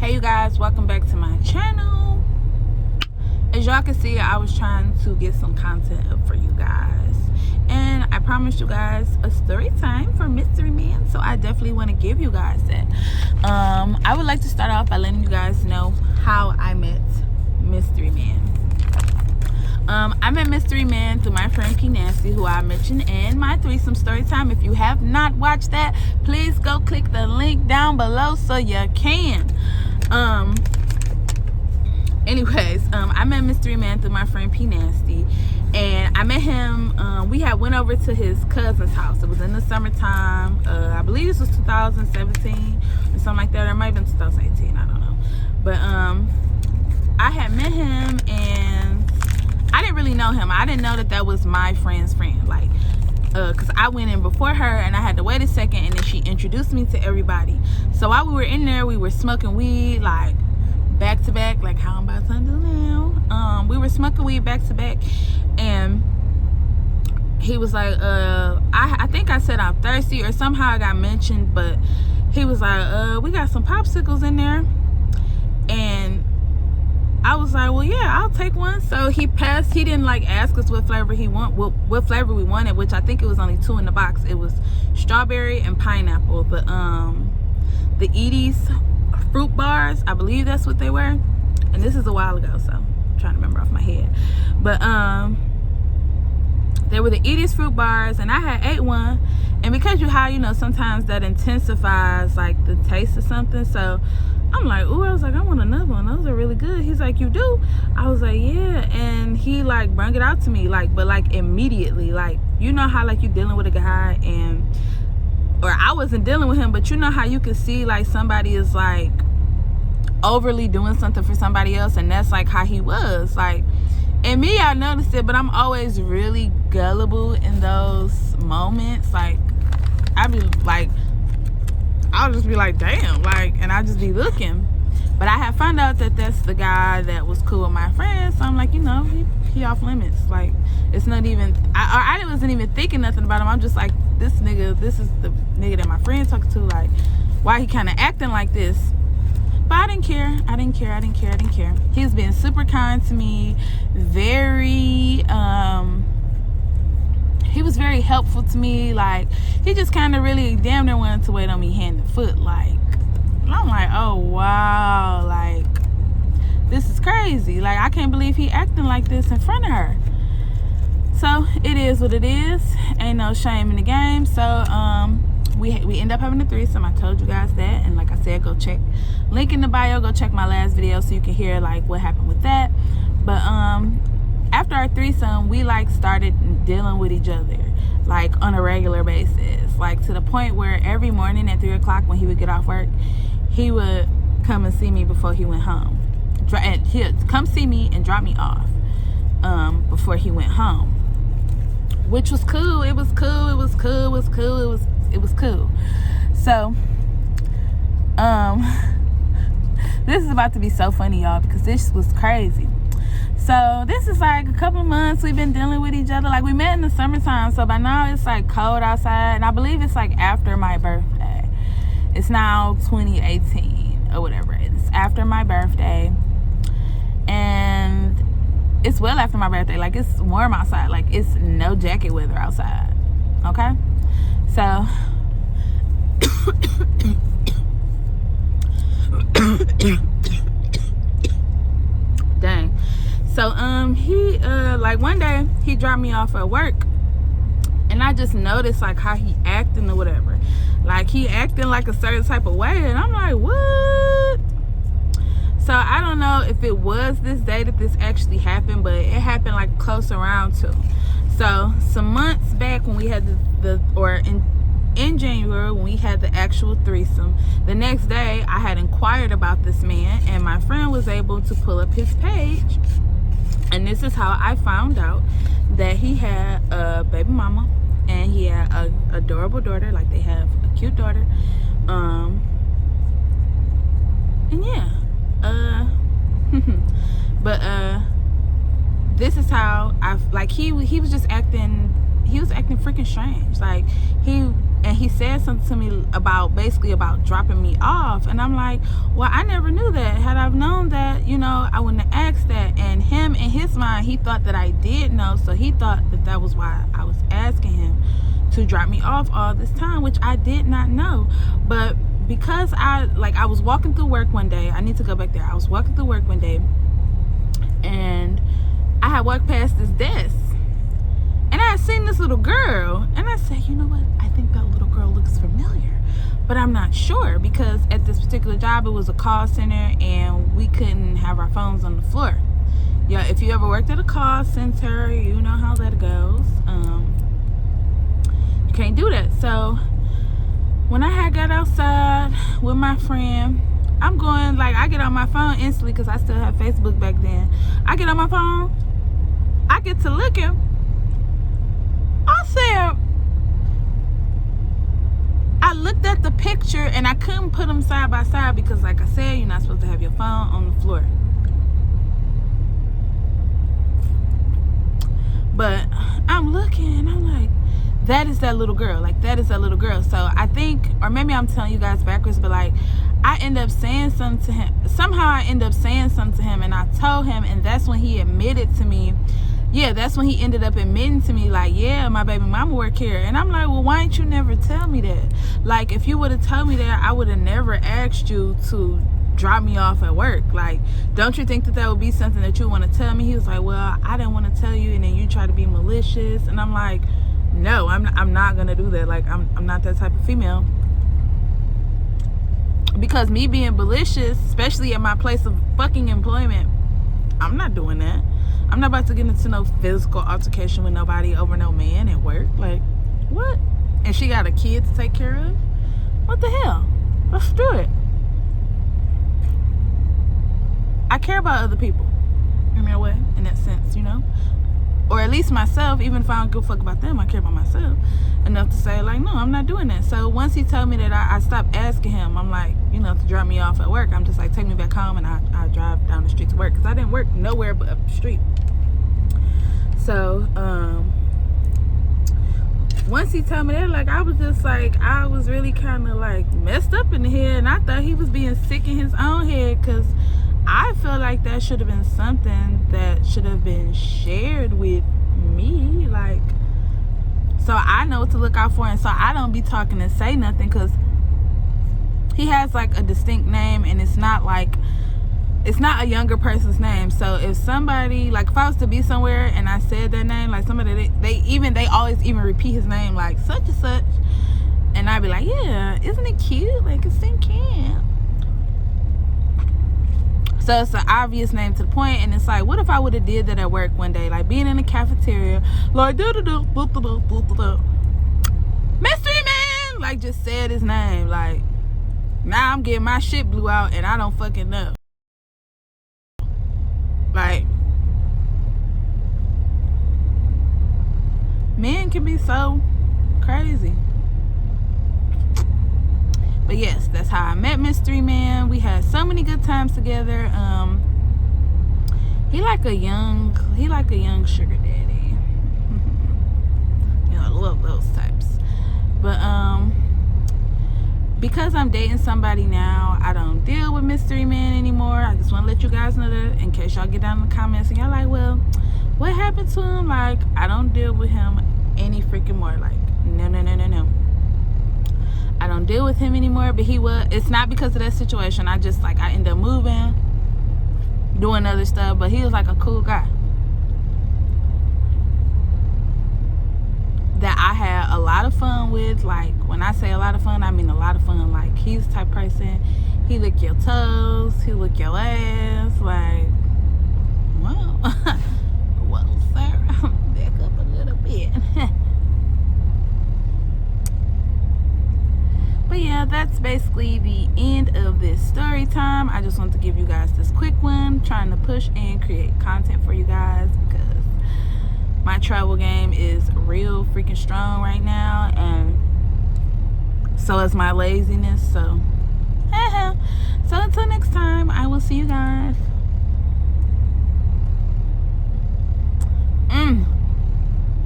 Hey you guys, welcome back to my channel. As y'all can see, I was trying to get some content up for you guys, and I promised you guys a story time for Mystery Man, so I definitely want to give you guys that. I would like to start off by letting you guys know how I met Mystery Man. I met Mystery Man through my friend P Nasty, who I mentioned in my threesome story time. If you have not watched that, please go click the link down below so you can. I met Mystery Man through my friend P Nasty, and I met him, we had went over to his cousin's house. It was in the summertime. I believe this was 2017 or something like that, or it might have been 2018, I don't know. But I had met him, and I didn't really know him. I didn't know that was my friend's friend, like, because I went in before her and I had to wait a second, and then she introduced me to everybody. So while we were in there, we were smoking weed, like, back to back, like how I'm about to do now. We were smoking weed back to back, and he was like, I think I said I'm thirsty, or somehow I got mentioned, but he was like, we got some popsicles in there. And I was like, well, yeah, I'll take one. So he passed. He didn't like ask us what flavor what flavor we wanted, which I think it was only 2 in the box. It was strawberry and pineapple. The Edie's fruit bars, I believe that's what they were. And this is a while ago, so I'm trying to remember off my head. But they were the Edie's fruit bars, and I had ate one. And because you high, you know, sometimes that intensifies like the taste of something. So I'm like, ooh, I was like, I want another one. Those are really good. He's like, you do? I was like, yeah. And he like brung it out to me, like, but like immediately. Like, you know how like you dealing with a guy, and or I wasn't dealing with him, but you know how you can see like somebody is like overly doing something for somebody else, and that's like how he was. Like, and me, I noticed it, but I'm always really gullible in those moments. Like, I be like, I'll just be like, damn, like, and I just be looking. But I had found out that that's the guy that was cool with my friends, so I'm like, you know, he off limits. Like, it's not even, I wasn't even thinking nothing about him. I'm just like, this is the nigga that my friend talking to. Like, why he kind of acting like this? But I didn't care. I didn't care. He was being super kind to me. He was very helpful to me. Like, he just kind of really damn near wanted to wait on me hand and foot. Like, I'm like, oh wow, like, this is crazy. Like, I can't believe he acting like this in front of her. So it is what it is. Ain't no shame in the game. So we end up having a threesome. I told you guys that, and like I said, go check link in the bio, go check my last video so you can hear like what happened with that. But after our threesome, we like started dealing with each other like on a regular basis, like to the point where every morning at 3 o'clock when he would get off work, he would come and see me before he went home. And he'd come see me and drop me off before he went home, which was cool. It was cool. So this is about to be so funny, y'all, because this was crazy. So this is like a couple of months we've been dealing with each other. Like, we met in the summertime, so by now it's like cold outside, and I believe it's like after my birthday. It's now 2018 or whatever. It's after my birthday, and it's well after my birthday. Like, it's warm outside. Like, it's no jacket weather outside. Okay? So dang. So he like one day he dropped me off at work, and I just noticed like how he acting or whatever. Like, he acting like a certain type of way, and I'm like, what? So I don't know if it was this day that this actually happened, but it happened like close around to. So some months back when we had in January when we had the actual threesome, the next day I had inquired about this man, and my friend was able to pull up his page, and this is how I found out that he had a baby mama, and he had a adorable daughter. Like, they have a cute daughter, and yeah, but this is how I like he was just acting. He was acting freaking strange. Like, he he said something to me about basically about dropping me off, and I'm like, well, I never knew that. Had I've known that, you know, I wouldn't have asked that. And him, in his mind, he thought that I did know, so he thought that that was why I was asking him to drop me off all this time, which I did not know. But because I was walking through work one day, I need to go back there. I was walking through work one day, and I had walked past this desk, and I had seen this little girl, and I said, you know what, I think that little girl looks familiar, but I'm not sure, because at this particular job, it was a call center, and we couldn't have our phones on the floor. Yeah, if you ever worked at a call center, you know how that goes. You can't do that. So when I had got outside with my friend, I'm going, like, I get on my phone instantly, because I still have Facebook back then. I get on my phone, I get to looking, I said, I looked at the picture, and I couldn't put them side by side, because like I said, you're not supposed to have your phone on the floor. But I'm looking, and I'm like, that is that little girl. Like, that is that little girl. So I think, or maybe I'm telling you guys backwards, but like, I end up saying something to him. Somehow I end up saying something to him, and I told him, and that's when he admitted to me. Yeah, that's when he ended up admitting to me, like, yeah, my baby mama work here. And I'm like, well, why didn't you never tell me that? Like, if you would have told me that, I would have never asked you to drop me off at work. Like, don't you think that that would be something that you want to tell me? He was like, well, I didn't want to tell you, and then you try to be malicious. And I'm like, no, I'm not gonna do that. Like, I'm not that type of female. Because me being malicious, especially at my place of fucking employment, I'm not doing that. I'm not about to get into no physical altercation with nobody over no man at work. Like, what? And she got a kid to take care of? What the hell? Let's do it. I care about other people in a way, in that sense, you know? Or at least myself. Even if I don't give a fuck about them, I care about myself enough to say, like, no, I'm not doing that. So once he told me that, I stopped asking him. I'm like, you know, to drop me off at work, I'm just like, take me back home, and I drive down the street to work, because I didn't work nowhere but up the street. So once he told me that, like, I was just like, I was really kind of like messed up in the head, and I thought he was being sick in his own head, because I feel like that should have been something that should have been shared with me, like, so I know what to look out for, and so I don't be talking and say nothing, because he has like a distinct name, and it's not like, it's not a younger person's name. So if somebody, like, if I was to be somewhere and I said that name, like, somebody, they always even repeat his name, like, such and such, and I'd be like, yeah, isn't it cute? Like, it's in camp. So it's an obvious name to the point, and it's like, what if I would have did that at work one day, like being in the cafeteria, like, mystery man, like, just said his name, like, now I'm getting my shit blew out, and I don't fucking know. Like, men can be so crazy. But yes, that's how I met Mystery Man. We had so many good times together. He like a young sugar daddy. You know, I love those types. But because I'm dating somebody now, I don't deal with Mystery Man anymore. I just want to let you guys know that, in case y'all get down in the comments and y'all like, well, what happened to him? Like, I don't deal with him any freaking more. Like, no. I don't deal with him anymore. But it's not because of that situation. I just, like, I end up moving, doing other stuff. But he was like a cool guy that I had a lot of fun with. Like, when I say a lot of fun, I mean a lot of fun. Like, he's the type of person, he lick your toes, he lick your ass. Like, well, well, sir, back up a little bit. But yeah, that's basically the end of this story time. I just wanted to give you guys this quick one, trying to push and create content for you guys, because my travel game is real freaking strong right now, and so is my laziness. So until next time, I will see you guys.